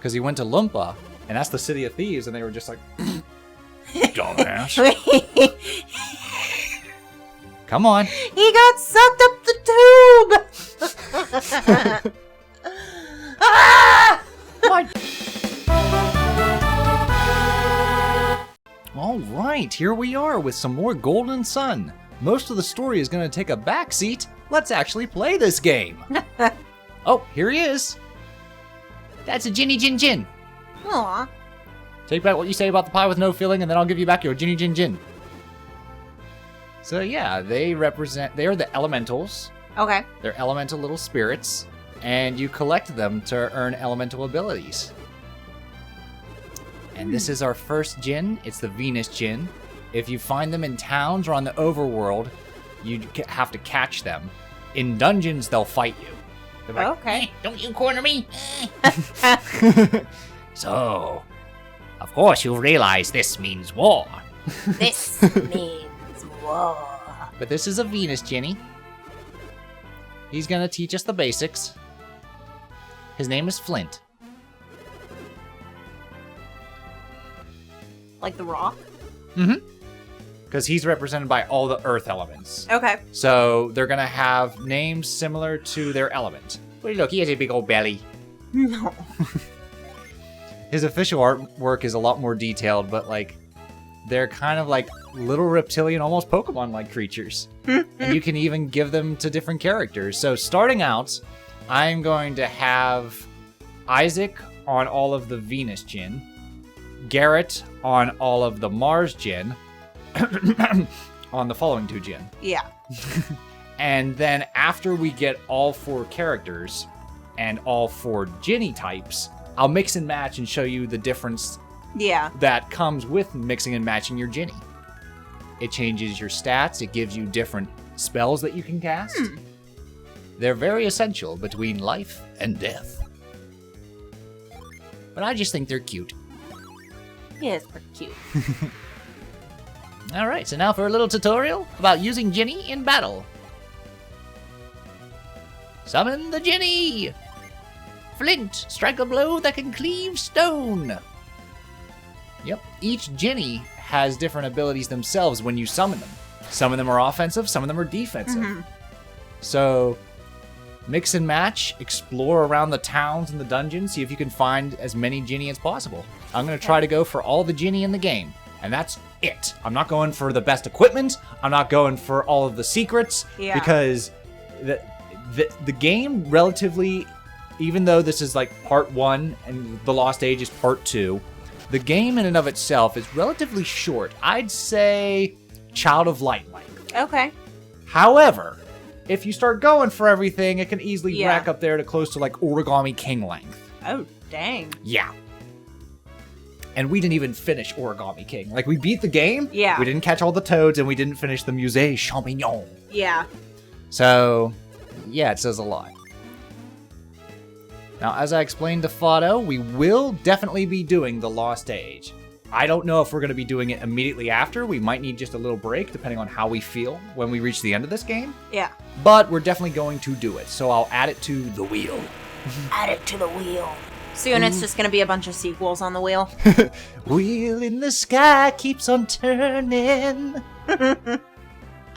because he went to Lumpa, and that's the city of thieves, and they were just like, dumbass. Come on. He got sucked up the tube! Ah! What? All right, here we are with some more Golden Sun. Most of the story is going to take a backseat. Let's actually play this game. Oh, here he is. That's a Djinni Djinn Djinn. Aw. Take back what you say about the pie with no filling, and then I'll give you back your Djinni Djinn Djinn. So yeah, they are the elementals. Okay. They're elemental little spirits, and you collect them to earn elemental abilities. And this is our first Djinn. It's the Venus Djinn. If you find them in towns or on the overworld, you have to catch them. In dungeons, they'll fight you. They're like, Okay. Don't you corner me. So, Of course you realize this means war. This means war. but this is a Venus Djinni. He's gonna teach us the basics. His name is Flint. Like the rock? Mm-hmm. Because he's represented by all the earth elements. Okay. So they're gonna have names similar to their element. Well, look, he has a big old belly. No. His official artwork is a lot more detailed, but like they're kind of like little reptilian, almost Pokemon-like creatures. And you can even give them to different characters. So starting out, I'm going to have Isaac on all of the Venus Djinn, Garrett on all of the Mars Djinn, on the following two Djinn. Yeah. And then after we get all 4 characters and all 4 Djinni types, I'll mix and match and show you the difference Yeah. that comes with mixing and matching your Djinni. It changes your stats, it gives you different spells that you can cast. They're very essential between life and death. But I just think they're cute. He is pretty cute. Alright, so now for a little tutorial about using Djinni in battle. Summon the Djinni! Flint, strike a blow that can cleave stone. Yep, each Djinni has different abilities themselves when you summon them. Some of them are offensive, some of them are defensive. So, mix and match, explore around the towns and the dungeons, see if you can find as many Djinni as possible. I'm going to try to go for all the Djinni in the game, and that's it. I'm not going for the best equipment, I'm not going for all of the secrets, because the game relatively, even though this is like part 1 and The Lost Age is part 2, the game in and of itself is relatively short. I'd say Child of Light length. Okay. However, if you start going for everything, it can easily rack up there to close to like Origami King length. Oh, dang. Yeah. And we didn't even finish Origami King. Like, we beat the game. Yeah. We didn't catch all the toads, and we didn't finish the Musée Champignon. Yeah. So, yeah, it says a lot. Now, as I explained to Fado, we will definitely be doing The Lost Age. I don't know if we're going to be doing it immediately after. We might need just a little break, depending on how we feel when we reach the end of this game. Yeah. But we're definitely going to do it, so I'll add it to the wheel. Add it to the wheel. Soon it's just going to be a bunch of sequels on the wheel. Wheel in the sky keeps on turning.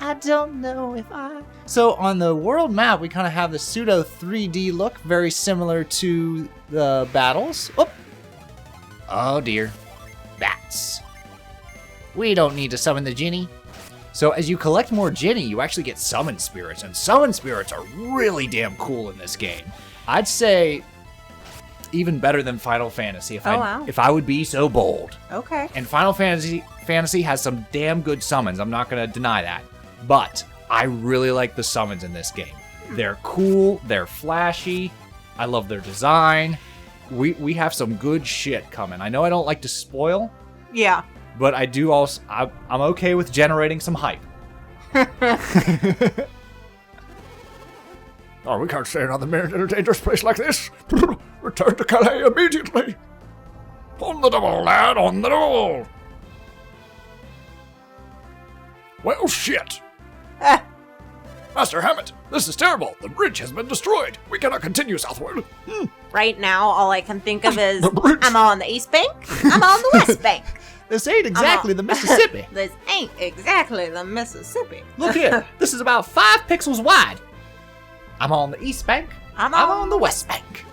I don't know if I... So on the world map, we kind of have the pseudo 3D look, very similar to the battles. Oop. Oh dear. Bats. We don't need to summon the Djinni. So as you collect more Djinni, you actually get summon spirits, and summon spirits are really damn cool in this game. I'd say even better than Final Fantasy if I would be so bold. Okay. And Final Fantasy has some damn good summons. I'm not going to deny that. But I really like the summons in this game. They're cool. They're flashy. I love their design. We have some good shit coming. I know I don't like to spoil. Yeah. But I do also... I'm okay with generating some hype. Oh, we can't stay another minute in a dangerous place like this. Return to Calais immediately. On the double, lad, on the double. Well, shit. Master Hammett, this is terrible. The bridge has been destroyed. We cannot continue southward. right now, all I can think of is The bridge. I'm on the East Bank, I'm on the West Bank. This ain't exactly the Mississippi. This ain't exactly the Mississippi. Look here. This is about 5 pixels wide. I'm on the East Bank. I'm on the West Bank.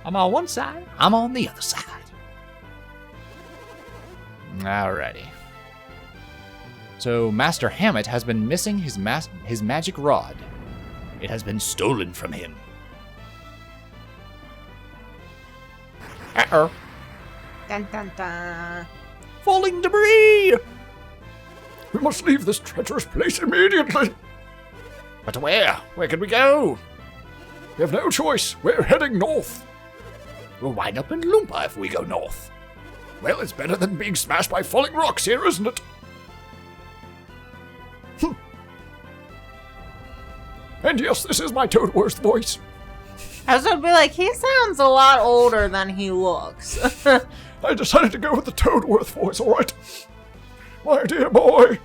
I'm on one side. I'm on the other side. Alrighty. So Master Hammett has been missing his magic rod. It has been stolen from him. Uh-oh. Dun, dun, dun. Falling debris! We must leave this treacherous place immediately. But where? Where can we go? We have no choice. We're heading north. We'll wind up in Loompa if we go north. Well, it's better than being smashed by falling rocks here, isn't it? And yes, this is my Toadworth voice. I was gonna be like, he sounds a lot older than he looks. I decided to go with the Toadworth voice, alright? My dear boy.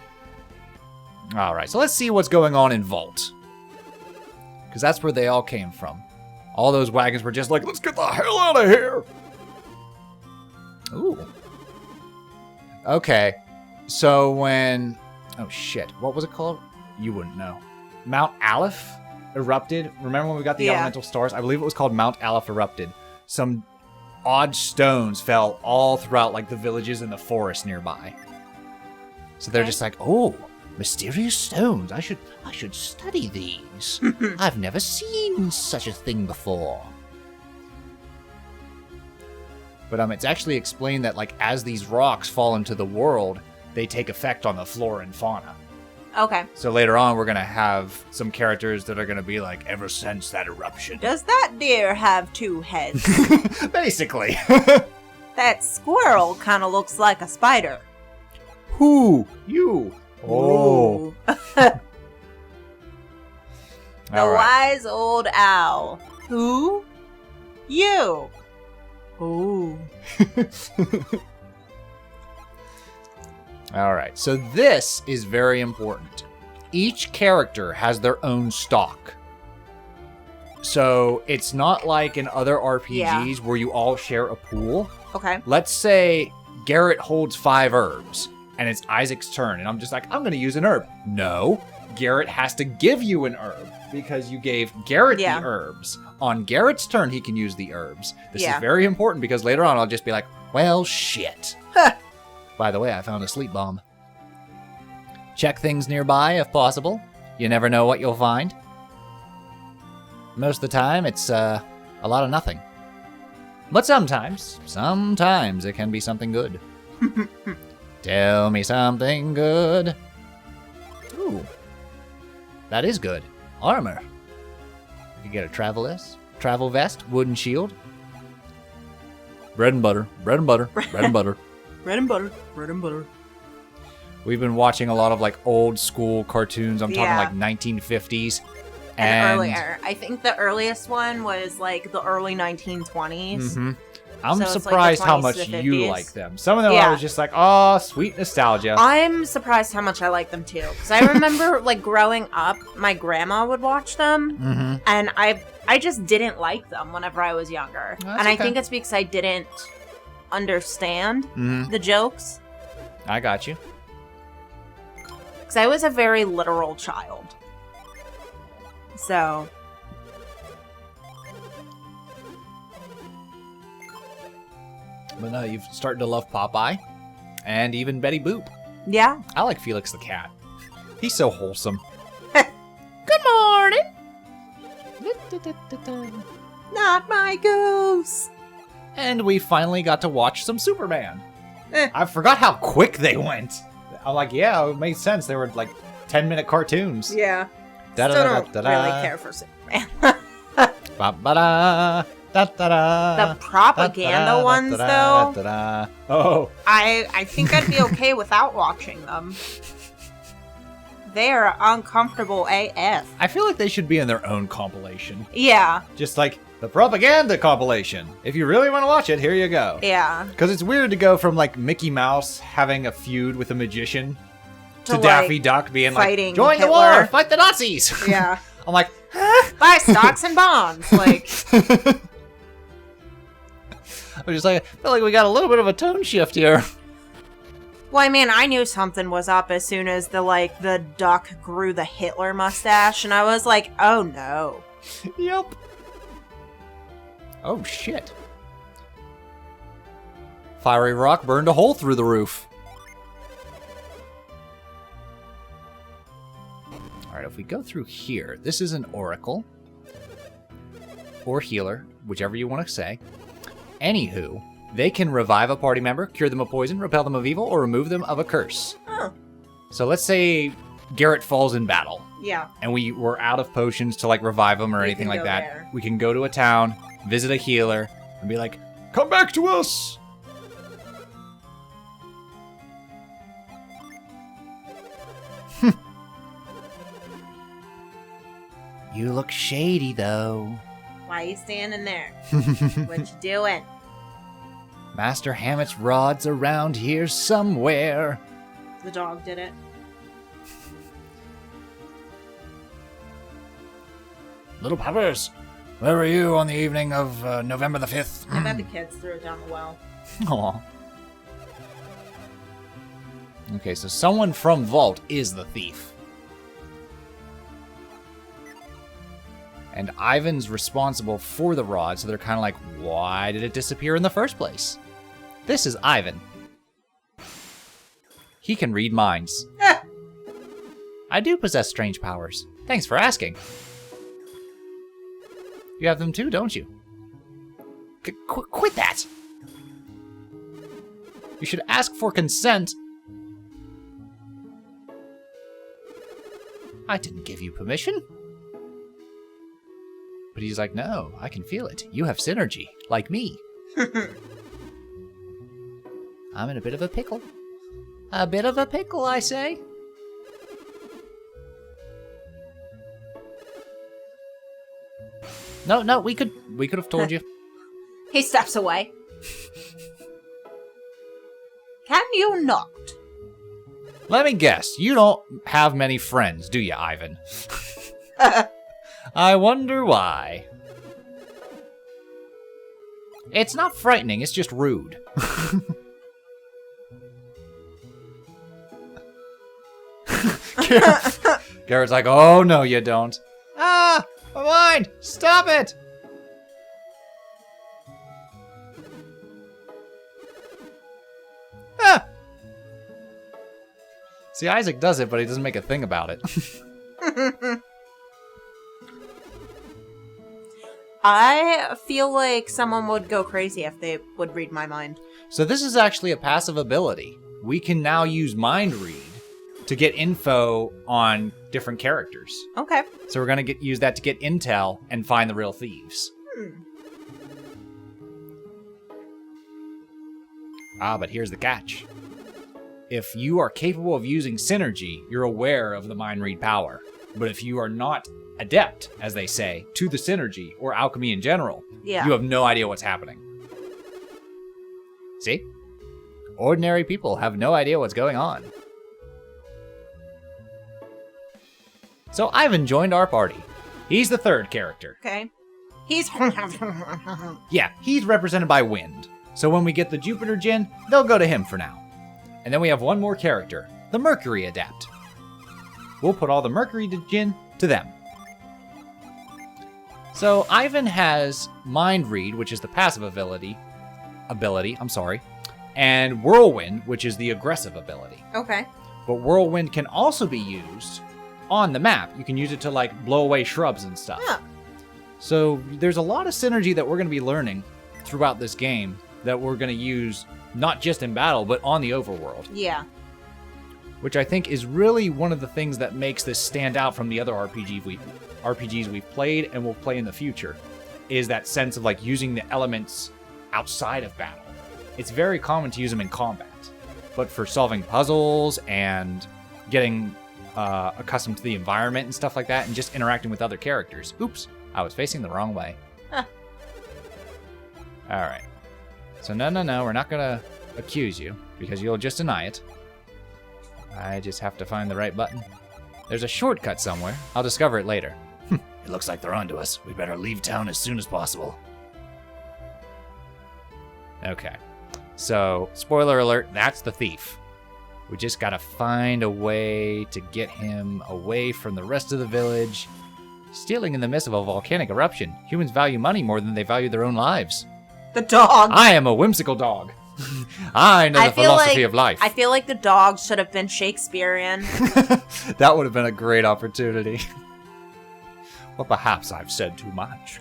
Alright, so let's see what's going on in Vault. Because that's where they all came from. All those wagons were just like, Let's get the hell out of here. ooh. Okay, so when... Oh shit, what was it called? You wouldn't know. Mount Aleph erupted. Remember when we got the elemental stars? I believe it was called Mount Aleph erupted. Some odd stones fell all throughout like the villages and the forest nearby. So they're just like, oh, mysterious stones. I should study these. I've never seen such a thing before. But it's actually explained that like as these rocks fall into the world, they take effect on the flora and fauna. Okay. So later on, we're going to have some characters that are going to be like, ever since that eruption. Does that deer have 2 heads? Basically. That squirrel kind of looks like a spider. Who? You. Oh. Ooh. The All right. wise old owl. Who? You. Ooh. All right. So this is very important. Each character has their own stock. So it's not like in other RPGs where you all share a pool. Okay. Let's say Garrett holds 5 herbs and it's Isaac's turn. And I'm just like, I'm going to use an herb. No, Garrett has to give you an herb because you gave Garrett the herbs. On Garrett's turn, he can use the herbs. This is very important because later on I'll just be like, well, shit. By the way, I found a sleep bomb. Check things nearby if possible. You never know what you'll find. Most of the time, it's a lot of nothing. But sometimes it can be something good. Tell me something good. Ooh. That is good. Armor. You can get a travel vest, wooden shield. Bread and butter, bread and butter, bread and butter. Bread and butter, bread and butter. We've been watching a lot of like old school cartoons. I'm talking like 1950s. And earlier. I think the earliest one was like the early 1920s. Mm-hmm. I'm So surprised it's like the how 20s much to the you 50s. like them. Some of them I was just like, oh, sweet nostalgia. I'm surprised how much I like them too. Because I remember like growing up, my grandma would watch them. And I just didn't like them whenever I was younger. That's And I okay. think it's because I didn't understand the jokes. I got you. Because I was a very literal child. So. But no, you've started to love Popeye and even Betty Boop. Yeah. I like Felix the cat. He's so wholesome. Good morning. Not my goose. And we finally got to watch some Superman. I forgot how quick they went. I'm like, yeah, it made sense. They were like 10-minute cartoons. Yeah. Still don't really care for Superman. Ba-ba-da, da-da-da, The propaganda da-da-da, ones, da-da-da, though, da-da. Oh. I think I'd be okay without watching them. They're uncomfortable AF. I feel like they should be in their own compilation. Yeah. Just like the propaganda compilation. If you really want to watch it, here you go. Yeah. Because it's weird to go from like Mickey Mouse having a feud with a magician to like, Daffy Duck being like, fighting join the Hitler. war, fight the Nazis. Yeah. I'm like, Buy stocks and bonds. Like, I'm just like, I feel like we got a little bit of a tone shift here. well, I mean, I knew something was up as soon as the duck grew the Hitler mustache, and I was like, oh no. Yep. Oh, shit. Fiery rock burned a hole through the roof. Alright, if we go through here, this is an oracle. Or healer, whichever you want to say. Anywho, they can revive a party member, cure them of poison, repel them of evil, or remove them of a curse. Oh. So let's say Garrett falls in battle. Yeah. And we were out of potions to like revive him or anything like that. There. We can go to a town, visit a healer, and be like, Come back to us! "You look shady, though. Why you standing there? What you doing? Master Hammett's rod's around here somewhere." The dog did it. Little Peppers, where were you on the evening of November the 5th? I bet the kids threw it down the well. Aw. Okay, so someone from Vault is the thief. And Ivan's responsible for the rod, so they're kind of like, why did it disappear in the first place? This is Ivan. He can read minds. I do possess strange powers. Thanks for asking. You have them too, don't you? Quit that! You should ask for consent. I didn't give you permission. But he's like, no, I can feel it. You have synergy, like me. I'm in a bit of a pickle. A bit of a pickle, I say. No, we could have told you. He steps away. Can you not? Let me guess, you don't have many friends, do you, Ivan? I wonder why. It's not frightening, it's just rude. Garrett's like, oh no you don't. Ah, my mind, stop it! Ah. See, Isaac does it, but he doesn't make a thing about it. I feel like someone would go crazy if they would read my mind. So this is actually a passive ability. We can now use Mind Read to get info on different characters. Okay. So we're going to use that to get intel and find the real thieves. Ah, but here's the catch. If you are capable of using synergy, you're aware of the Mind Read power. But if you are not adept, as they say, to the synergy or alchemy in general, Yeah. you have no idea what's happening. See? Ordinary people have no idea what's going on. So Ivan joined our party. He's the third character. Okay. He's Yeah, he's represented by wind. So when we get the Jupiter Djinn, they'll go to him for now. And then we have one more character, the Mercury Adept. We'll put all the Mercury Djinn to them. So Ivan has Mind Read, which is the passive ability, and Whirlwind, which is the aggressive ability. Okay. But Whirlwind can also be used on the map. You can use it to like blow away shrubs and stuff. Huh. So there's a lot of synergy that we're going to be learning throughout this game that we're going to use not just in battle, but on the overworld. Yeah. Which I think is really one of the things that makes this stand out from the other RPGs we've played and will play in the future, is that sense of like using the elements outside of battle. It's very common to use them in combat, but for solving puzzles and getting accustomed to the environment and stuff like that, and just interacting with other characters. Oops, I was facing the wrong way. Huh. All right. So no, we're not gonna accuse you because you'll just deny it. I just have to find the right button. There's a shortcut somewhere. I'll discover it later. It looks like they're onto us. We better leave town as soon as possible. Okay. So, spoiler alert, that's the thief. We just gotta find a way to get him away from the rest of the village. Stealing in the midst of a volcanic eruption. Humans value money more than they value their own lives. The dog. I am a whimsical dog. I know the philosophy of life. I feel like the dog should have been Shakespearean. That would have been a great opportunity. Well, perhaps I've said too much.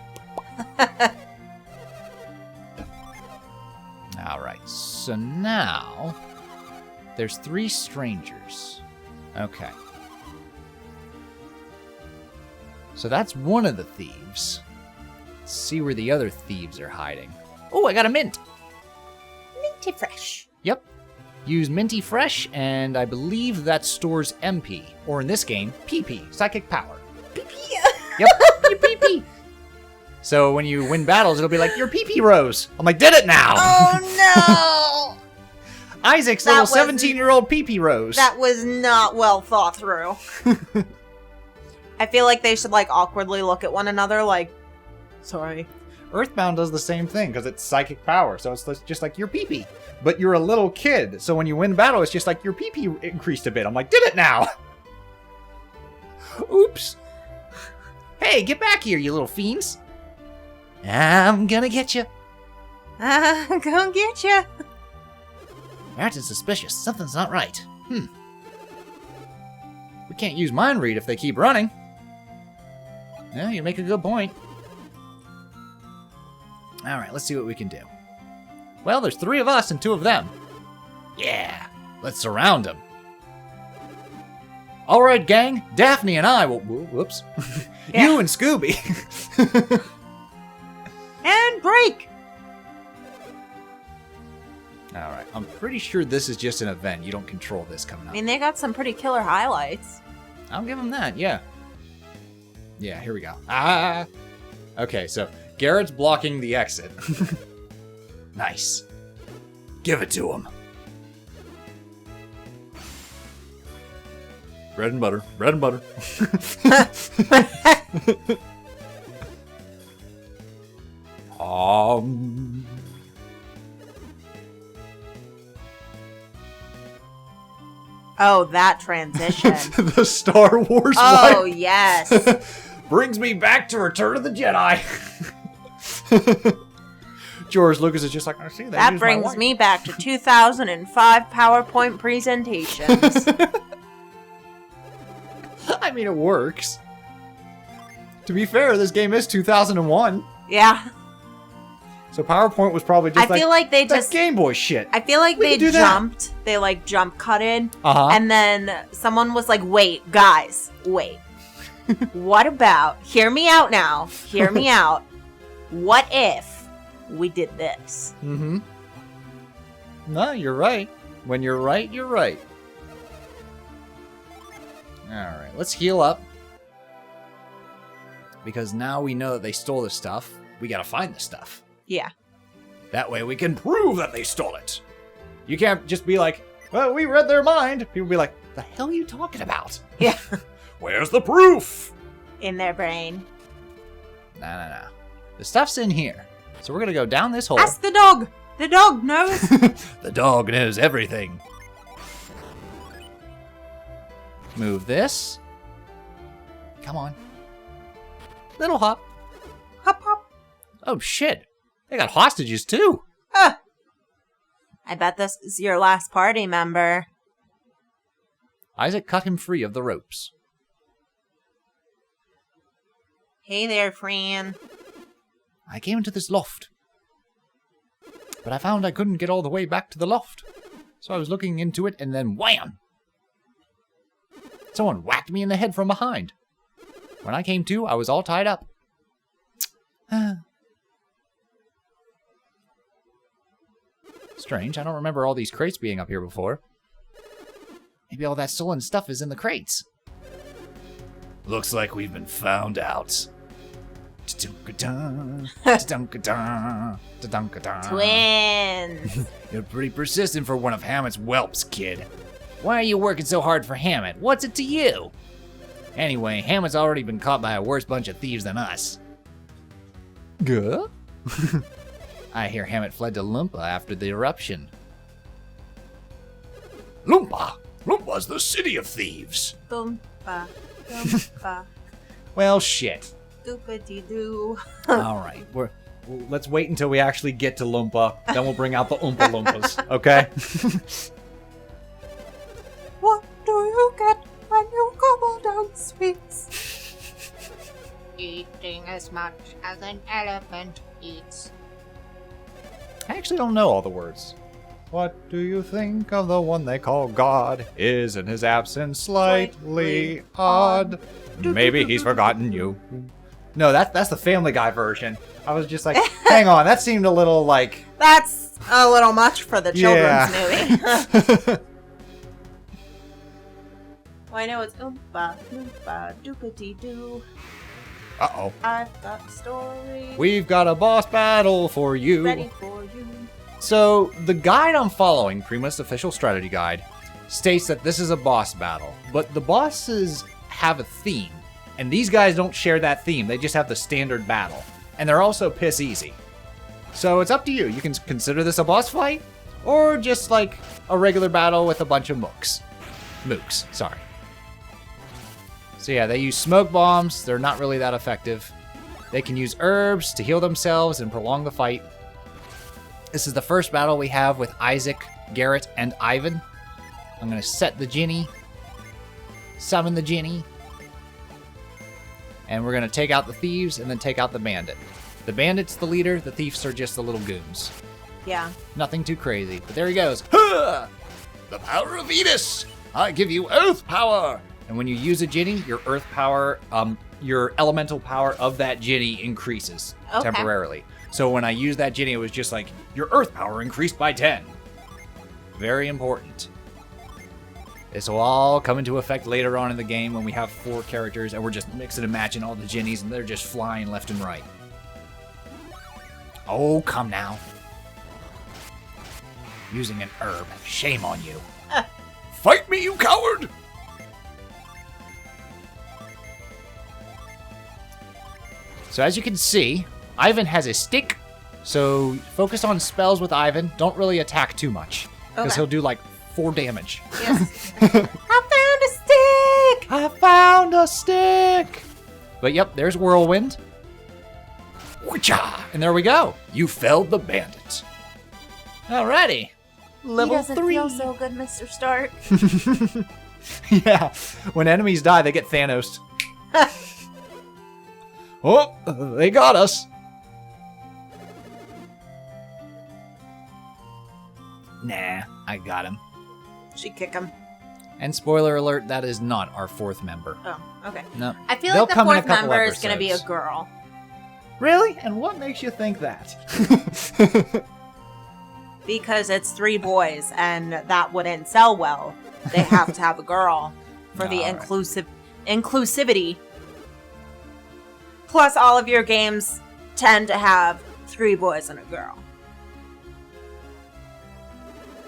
All right, so now there's 3 strangers. Okay. So that's one of the thieves. Let's see where the other thieves are hiding. Oh, I got a mint. Minty fresh. Yep. Use Minty Fresh, and I believe that stores MP, or in this game, PP, Psychic Power. PP. Yep, your PP. So when you win battles, it'll be like, your PP rose. I'm like, did it now. Oh, no. Isaac's little 17-year-old PP rose. That was not well thought through. I feel like they should, like, awkwardly look at one another like, sorry. Earthbound does the same thing, because it's psychic power, so it's just like, your PP. But you're a little kid, so when you win battle, it's just like, your PP increased a bit. I'm like, did it now? Oops. Hey, get back here, you little fiends. I'm gonna get you. I'm gonna get you. Acting suspicious. Something's not right. We can't use mind read if they keep running. Yeah, you make a good point. Alright, let's see what we can do. Well, there's 3 of us and 2 of them. Yeah, let's surround them. Alright, gang, Daphne and I will... Whoops. Yeah. You and Scooby. And break. Alright, I'm pretty sure this is just an event. You don't control this coming I up. mean, they got some pretty killer highlights. I'll give them that, yeah. Yeah, here we go. Ah! Okay, so Garrett's blocking the exit. Nice. Give it to him. Bread and butter. Bread and butter. Oh, that transition. The Star Wars Oh, wipe yes. brings me back to Return of the Jedi. George Lucas is just like, I see that. That brings me back to 2005 PowerPoint presentations. I mean, it works. To be fair, this game is 2001. Yeah. So PowerPoint was probably just I feel like they that's just... Game Boy shit. I feel like We they can do that. jumped. They, like, jump cut in. Uh-huh. And then someone was like, wait, guys, wait. What about... Hear me out now. Hear me out. What if we did this? Mm-hmm. No, you're right. When you're right, you're right. Alright, let's heal up. Because now we know that they stole the stuff. We gotta find the stuff. Yeah. That way we can prove that they stole it. You can't just be like, well, we read their mind. People be like, the hell are you talking about? Yeah. Where's the proof? In their brain. No. The stuff's in here. So we're gonna go down this hole. Ask the dog. The dog knows. The dog knows everything. Move this. Come on. Little hop. Hop, hop. Oh, shit. They got hostages, too. I bet this is your last party member. Isaac cut him free of the ropes. Hey there, Fran. I came into this loft. But I found I couldn't get all the way back to the loft. So I was looking into it, and then wham! Someone whacked me in the head from behind. When I came to, I was all tied up. Strange, I don't remember all these crates being up here before. Maybe all that stolen stuff is in the crates. Looks like we've been found out. Twins. You're pretty persistent for one of Hammett's whelps, kid. Why are you working so hard for Hammett? What's it to you? Anyway, Hammond's already been caught by a worse bunch of thieves than us. Guh? I hear Hammett fled to Lumpa after the eruption. Lumpa! Lumpa's the city of thieves. Boompa, boompa, Well, shit. doopity-doo. All right, let's wait until we actually get to Lumpa. Then we'll bring out the Oompa Loompas, okay? What do you get when you gobble down sweets? Eating as much as an elephant eats. I actually don't know all the words. What do you think of the one they call God? Isn't his absence slightly odd? Maybe he's forgotten you. No, that's the Family Guy version. I was just like, hang on, that seemed a little like... That's a little much for the children's movie. Well, I know it's oompa, loompa, doopity-doo. Uh-oh. I've got a story We've got a boss battle for you. ready for you. So, the guide I'm following, Prima's official strategy guide, states that this is a boss battle, but the bosses have a theme, and these guys don't share that theme, they just have the standard battle, and they're also piss easy. So it's up to you, you can consider this a boss fight, or just like a regular battle with a bunch of mooks. Sorry. So yeah, they use smoke bombs, they're not really that effective. They can use herbs to heal themselves and prolong the fight. This is the first battle we have with Isaac, Garrett, and Ivan. I'm going to set the Djinni, summon the Djinni, and we're going to take out the thieves and then take out the bandit. The bandit's the leader, the thieves are just the little goons. Yeah. Nothing too crazy, but there he goes. The power of Venus! I give you earth power! And when you use a Djinni, your earth power, your elemental power of that Djinni increases temporarily. So when I used that Djinni, it was just like, your earth power increased by 10. Very important. This will all come into effect later on in the game when we have 4 characters and we're just mixing and matching all the Djinnis and they're just flying left and right. Oh, come now. Using an herb. Shame on you. Fight me, you coward! So as you can see, Ivan has a stick, so focus on spells with Ivan. Don't really attack too much, because he'll do like 4 damage. Yes. I I found a stick! But yep, there's Whirlwind. Witcha! And there we go. You felled the bandit. Alrighty. Level doesn't 3. feel so good, Mr. Stark. Yeah, when enemies die, they get Thanos. Oh, they got us. Nah, I got him. She'd kick him. And spoiler alert, that is not our 4th member. Oh, okay. No. I feel They'll like the come in a 4th couple member is going to be a episodes. girl. Really? And what makes you think that? Because it's 3 boys, and that wouldn't sell well. They have to have a girl for the All right. inclusivity. Plus, all of your games tend to have 3 boys and a girl.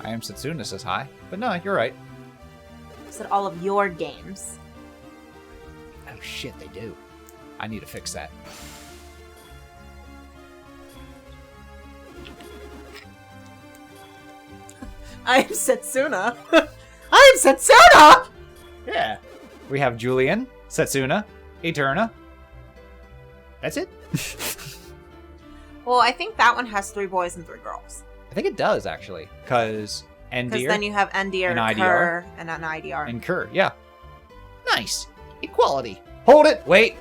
I am Satsuna says hi. But no, you're right. I said all of your games. Oh shit, they do. I need to fix that. I am Setsuna. I am Setsuna! Yeah. We have Julian, Satsuna, Eterna. That's it? Well, I think that one has 3 boys and 3 girls. I think it does, actually. Because Because Endir then you have Endir, and IDR. Kerr, and an IDR. and Kerr. Yeah. Nice. Equality. Hold it. Wait.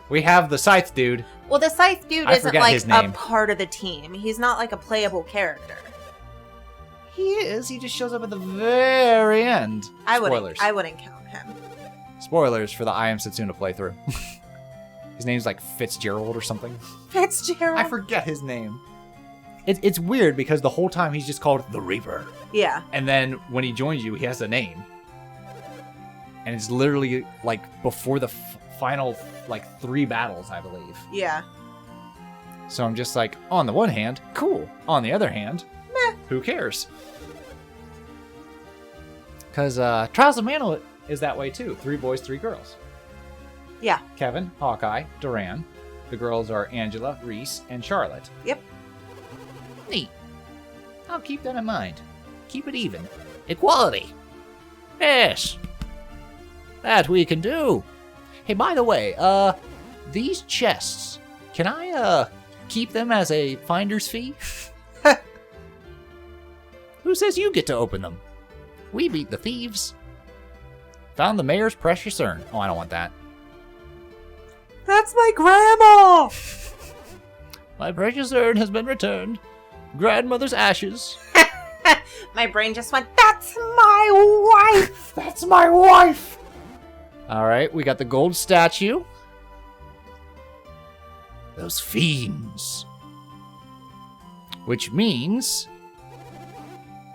We have the Scythe dude. Well, the Scythe dude I isn't forget like his a name. part of the team. He's not like a playable character. He is. He just shows up at the very end. Spoilers. I wouldn't count him. Spoilers for the I Am Satsuna playthrough. His name's like Fitzgerald or something. Fitzgerald. I forget his name. It's weird because the whole time he's just called the Reaper. Yeah. And then when he joins you, he has a name. And it's literally like before the final like 3 battles, I believe. Yeah. So I'm just like, on the one hand, cool. On the other hand, meh, who cares? Because Trials of Mana is that way too. 3 boys, 3 girls. Yeah. Kevin, Hawkeye, Duran. The girls are Angela, Reese, and Charlotte. Yep. Neat. I'll keep that in mind. Keep it even. Equality. Yes. That we can do. Hey, by the way, these chests, can I, keep them as a finder's fee? Who says you get to open them? We beat the thieves. Found the mayor's precious urn. Oh, I don't want that. That's my grandma! My precious urn has been returned. Grandmother's ashes. My brain just went, that's my wife! That's my wife! Alright, we got the gold statue. Those fiends. Which means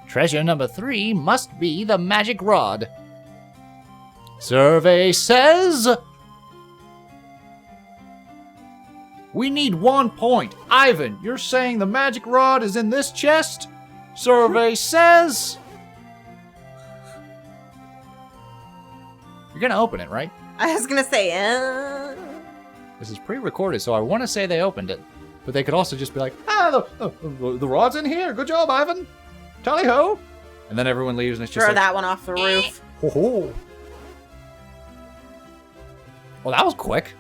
treasure number 3 must be the magic rod. Survey says we need 1 point. Ivan, you're saying the magic rod is in this chest? Survey says you're gonna open it, right? I was gonna say, This is pre-recorded, so I want to say they opened it. But they could also just be like, the rod's in here. Good job, Ivan. Tally-ho. And then everyone leaves and it's just throw like, that one off the roof. ho-ho. Well, that was quick.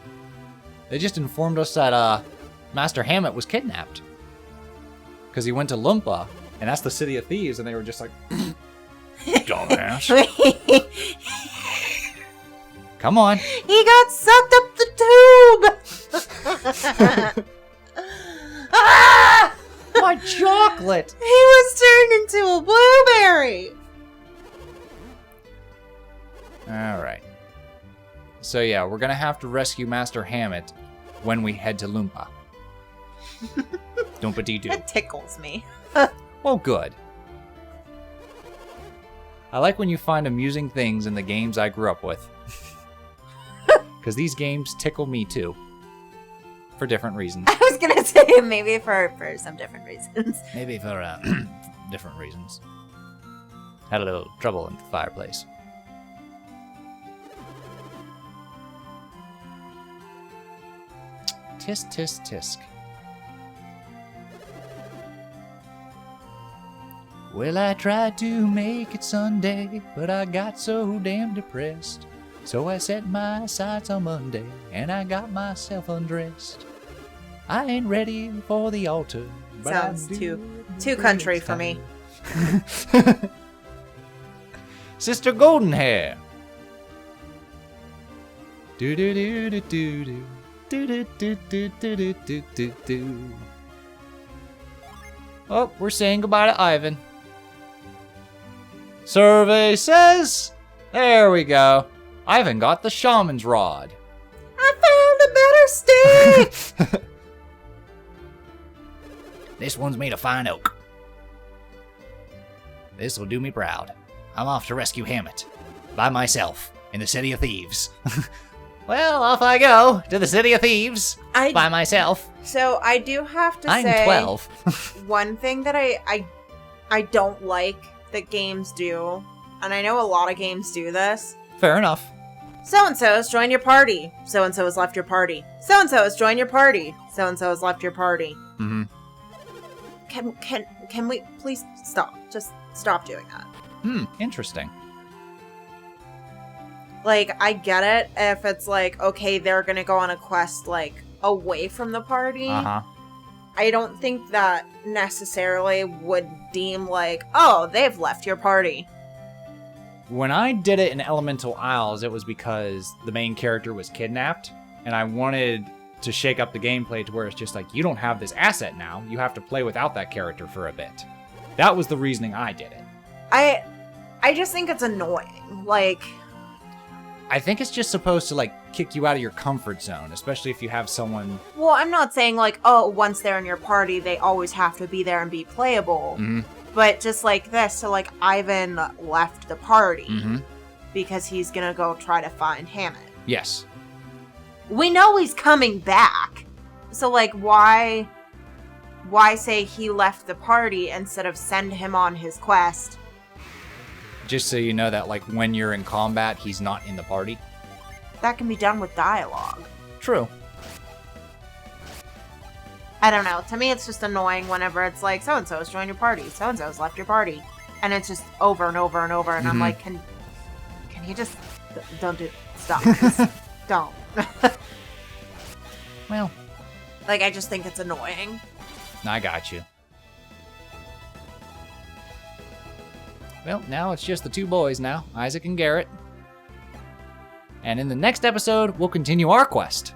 They just informed us that Master Hammett was kidnapped. Because he went to Lumpa, and that's the city of thieves, and they were just like, dumbass. Come on. He got sucked up the tube! Ah! My chocolate! He was turned into a blueberry! Alright. So yeah, we're gonna have to rescue Master Hammett when we head to Lumpa. Doompa-dee-doo. It tickles me. Well, good. I like when you find amusing things in the games I grew up with. Because these games tickle me too. For different reasons. I was gonna say maybe for some different reasons. Maybe for different reasons. Had a little trouble in the fireplace. Tisk, tisk, tisk. Well, I tried to make it Sunday, but I got so damn depressed. So I set my sights on Monday, and I got myself undressed. I ain't ready for the altar. But Sounds I do too country for me. Sister Goldenhair. Do do do do do do. Do do do do do do do do do. Oh, we're saying goodbye to Ivan. Survey says, there we go. Ivan got the shaman's rod. I found a better stick! This one's made of fine oak. This'll do me proud. I'm off to rescue Hammett. By myself. In the city of thieves. Well, off I go to the city of thieves. By myself. So I do have to I'm say 12. one thing that I don't like that games do, and I know a lot of games do this. Fair enough. So-and-so has joined your party. So-and-so has left your party. So-and-so has joined your party. So-and-so has left your party. Mm-hmm. Can we please stop? Just stop doing that. Interesting. Like, I get it if it's like, okay, they're gonna go on a quest, like, away from the party. Uh-huh. I don't think that necessarily would deem like, oh, they've left your party. When I did it in Elemental Isles, it was because the main character was kidnapped, and I wanted to shake up the gameplay to where it's just like, you don't have this asset now, you have to play without that character for a bit. That was the reasoning I did it. I just think it's annoying. Like, I think it's just supposed to, like, kick you out of your comfort zone, especially if you have someone... well, I'm not saying like, oh, once they're in your party, they always have to be there and be playable. Mm-hmm. But just like this, so like Ivan left the party Mm-hmm. because he's gonna go try to find Hammett. Yes. We know he's coming back. So like, why say he left the party instead of send him on his quest? Just so you know that, like, when you're in combat, he's not in the party. that can be done with dialogue. True. I don't know. To me, it's just annoying whenever it's like, so-and-so's joined your party, so-and-so's left your party. And it's just over and over and over. And I'm like, can you just... Don't do... Stop. Just don't. Well, like, I just think it's annoying. I got you. Well, now it's just the two boys now, Isaac and Garrett. And in the next episode, we'll continue our quest